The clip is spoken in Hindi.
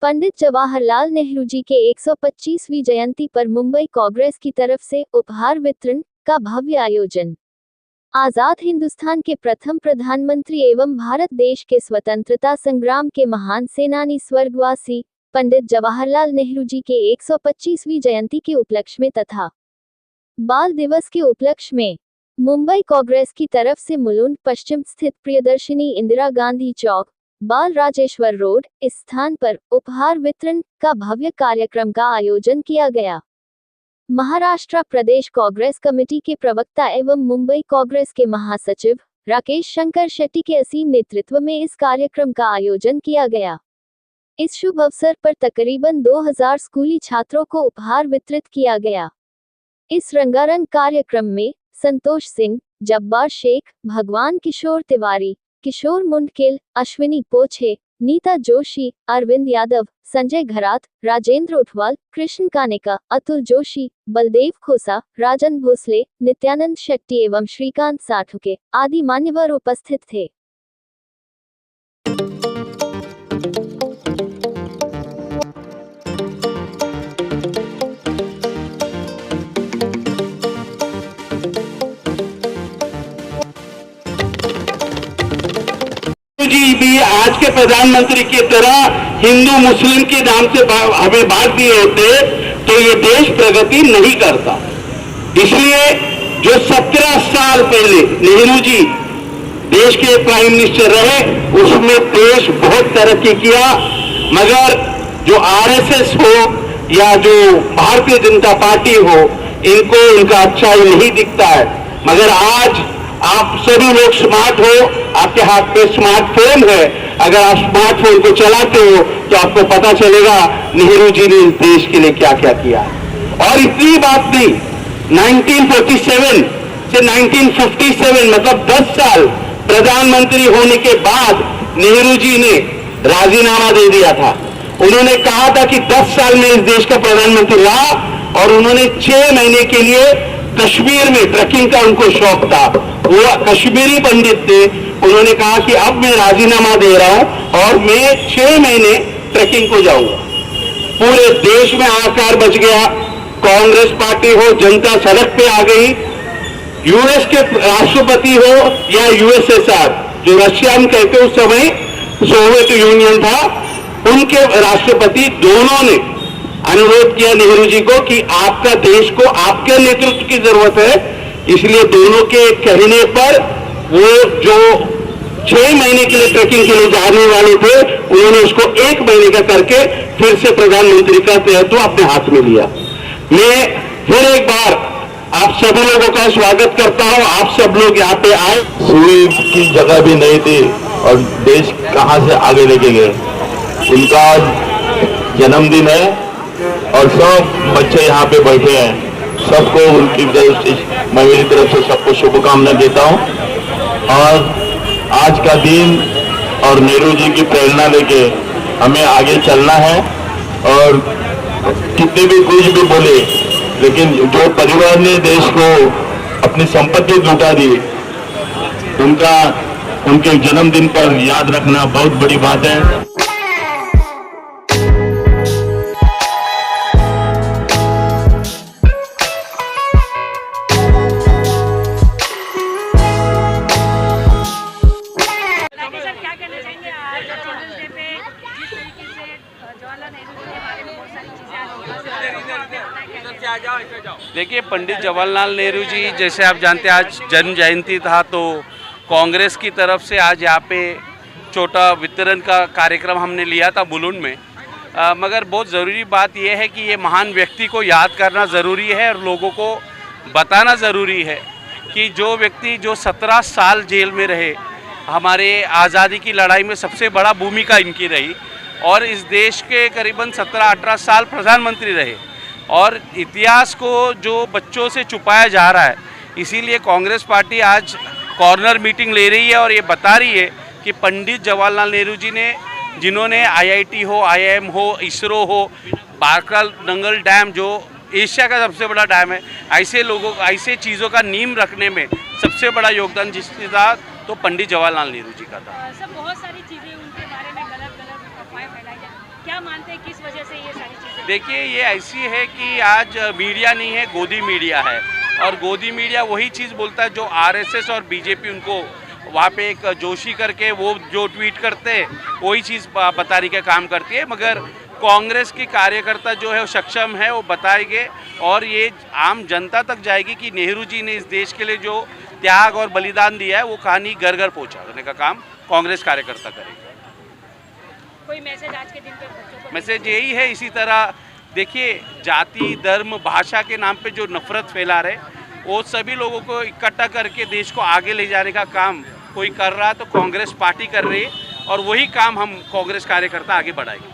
पंडित जवाहरलाल नेहरू जी के 125वीं जयंती पर मुंबई कांग्रेस की तरफ से उपहार वितरण का भव्य आयोजन। आजाद हिंदुस्तान के प्रथम प्रधानमंत्री एवं भारत देश के स्वतंत्रता संग्राम के महान सेनानी स्वर्गवासी पंडित जवाहरलाल नेहरू जी के 125वीं जयंती के उपलक्ष्य में तथा बाल दिवस के उपलक्ष्य में मुंबई कांग्रेस की तरफ से मुलुंड पश्चिम स्थित प्रियदर्शिनी इंदिरा गांधी चौक, बाल राजेश्वर रोड इस स्थान पर उपहार वितरण का भव्य कार्यक्रम का आयोजन किया गया। महाराष्ट्र प्रदेश कांग्रेस कमेटी के प्रवक्ता एवं मुंबई कांग्रेस के महासचिव राकेश शंकर शेट्टी के असीम नेतृत्व में इस कार्यक्रम का आयोजन किया गया। इस शुभ अवसर पर तकरीबन 2000 स्कूली छात्रों को उपहार वितरित किया गया। इस रंगारंग कार्यक्रम में संतोष सिंह, जब्बार शेख, भगवान किशोर तिवारी, किशोर मुंडकिल, अश्विनी पोछे, नीता जोशी, अरविंद यादव, संजय घरात, राजेंद्र उठवाल, कृष्ण कानेका, अतुल जोशी, बलदेव खोसा, राजन भोसले, नित्यानंद शेट्टी एवं श्रीकांत साठुके आदि मान्यवर उपस्थित थे। जी भी आज के प्रधानमंत्री की तरह हिंदू मुस्लिम के नाम से हमें बांट दिए होते तो ये देश प्रगति नहीं करता। इसलिए जो 17 साल पहले नेहरू जी देश के प्राइम मिनिस्टर रहे उसमें देश बहुत तरक्की किया, मगर जो आरएसएस हो या जो भारतीय जनता पार्टी हो इनको इनका अच्छाई नहीं दिखता है। मगर आज आप सभी लोग स्मार्ट हो, आपके हाथ में स्मार्टफोन है, अगर आप स्मार्टफोन को चलाते हो तो आपको पता चलेगा नेहरू जी ने इस देश के लिए क्या क्या किया। और इतनी बात नहीं, 1947 से 1957 मतलब 10 साल प्रधानमंत्री होने के बाद नेहरू जी ने राजीनामा दे दिया था। उन्होंने कहा था कि 10 साल में इस देश का प्रधानमंत्री रहा और उन्होंने 6 महीने के लिए कश्मीर में ट्रैकिंग का उनको शौक था। वो कश्मीरी पंडित थे, उन्होंने कहा कि अब मैं राजीनामा दे रहा हूं और मैं 6 महीने ट्रैकिंग को जाऊंगा। पूरे देश में हाहाकार मच गया, कांग्रेस पार्टी हो, जनता सड़क पे आ गई। यूएस के राष्ट्रपति हो या यूएसएसआर जो रशिया हम कहते उस समय सोवियत यूनियन था, उनके राष्ट्रपति दोनों ने अनुरोध किया नेहरू जी को कि आपका देश को आपके नेतृत्व की जरूरत है। इसलिए दोनों के कहने पर वो जो 6 महीने के लिए ट्रैकिंग के लिए जाने वाले थे उन्होंने उसको 1 महीने का करके फिर से प्रधानमंत्री का दायित्व अपने हाथ में लिया। मैं फिर एक बार आप सभी लोगों का स्वागत करता हूं। आप सब लोग यहाँ पे आए, सुई की जगह भी नहीं थी और देश कहां से आगे लेके गए। उनका जन्मदिन है और सब बच्चे यहाँ पे बैठे हैं। सबको उनकी मैं मेरी तरफ से सबको शुभकामनाएं देता हूँ। और आज का दिन और नेहरू जी की प्रेरणा लेके हमें आगे चलना है। और कितने भी कुछ भी बोले, लेकिन जो परिवार ने देश को अपनी संपत्ति लुटा दी, उनके जन्मदिन पर याद रखना बहुत बड़ी बात है। देखिए, पंडित जवाहरलाल नेहरू जी जैसे आप जानते हैं आज जन्म जयंती था, तो कांग्रेस की तरफ से आज यहाँ पे छोटा वितरण का कार्यक्रम हमने लिया था मुलुंड में। मगर बहुत ज़रूरी बात यह है कि ये महान व्यक्ति को याद करना ज़रूरी है और लोगों को बताना ज़रूरी है कि जो व्यक्ति जो 17 साल जेल में रहे, हमारे आज़ादी की लड़ाई में सबसे बड़ा भूमिका इनकी रही और इस देश के करीबन 17-18 साल प्रधानमंत्री रहे और इतिहास को जो बच्चों से छुपाया जा रहा है, इसीलिए कांग्रेस पार्टी आज कॉर्नर मीटिंग ले रही है और ये बता रही है कि पंडित जवाहरलाल नेहरू जी ने जिन्होंने आईआईटी हो, आईआईएम हो, इसरो हो, बारकल नंगल डैम जो एशिया का सबसे बड़ा डैम है, ऐसे चीज़ों का नींव रखने में सबसे बड़ा योगदान जिसका था तो पंडित जवाहरलाल नेहरू जी का था। सब बहुत सारी चीज़ें उनके बारे में गलत अफवाहें फैलाई जाती हैं, क्या मानते हैं किस वजह से ये सारी चीजें? देखिए ये ऐसी है कि आज मीडिया नहीं है, गोदी मीडिया है, और गोदी मीडिया वही चीज़ बोलता है जो आरएसएस और बीजेपी उनको वहाँ पे एक जोशी करके वो जो ट्वीट करते हैं वही चीज़ बताने का काम करती है। मगर कांग्रेस की कार्यकर्ता जो है वो सक्षम है, वो बताएंगे और ये आम जनता तक जाएगी कि नेहरू जी ने इस देश के लिए जो त्याग और बलिदान दिया है वो कहानी घर घर पहुँचाने का काम कांग्रेस कार्यकर्ता करेगा। कोई मैसेज आज के दिन पे बच्चों को? मैसेज यही है, इसी तरह देखिए जाति धर्म भाषा के नाम पे जो नफरत फैला रहे वो सभी लोगों को इकट्ठा करके देश को आगे ले जाने का काम कोई कर रहा है तो कांग्रेस पार्टी कर रही है और वही काम हम कांग्रेस कार्यकर्ता आगे बढ़ाएंगे।